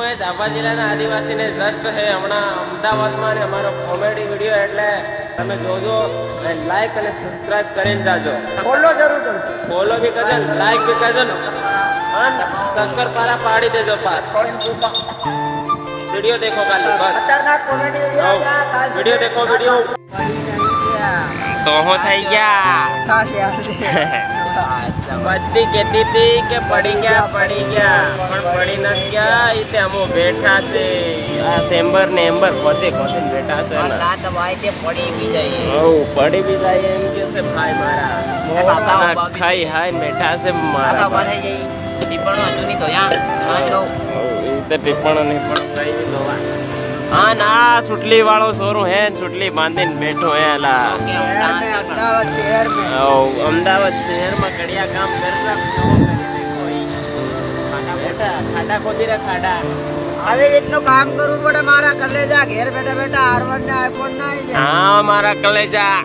Guys આબા જિલ્લાના આદિવાસીને just હે હમણાં અમદાવાદમાં ને અમારો કોમેડી વિડીયો એટલે તમે જોજો અને લાઈક અને સબસ્ક્રાઇબ કરીને જાજો. ફોલો જરૂર કરજો. ફોલો બી કરજો લાઈક બી કરજો અને શક્કરપારા પાડી દેજો પાસ. વિડીયો દેખો ખાલી બસ. ખતરનાક કોમેડી વિડીયો દેખો વિડીયો. તો હું થઈ ગયા બસ્તી કહેતી હતી કે પડી ગયા પણ પડી ન ગયા એ તે અમો બેઠા છે આ સેમ્બર ને એમ્બર ખોતે બેઠા છે ને પડી બી જાય એમ કે છે ભાઈ મારા ખાઈ હાય બેઠા છે મારા ટીપણો નહીં પણ કઈ નહીં દોવા હા ના સુટલી વાળો સોરું હે સુટલી બાંધીને બેઠો હે અલા અમદાવાદ શહેરમાં કડિયા કામ કરતા ખાડા ખોદી રે ખાડા આવી રીતનું કામ કરવું પડે મારા કલેજા ઘેર બેઠા બેઠા R1 ને iPhone ના આવી જાય હા મારા કલેજા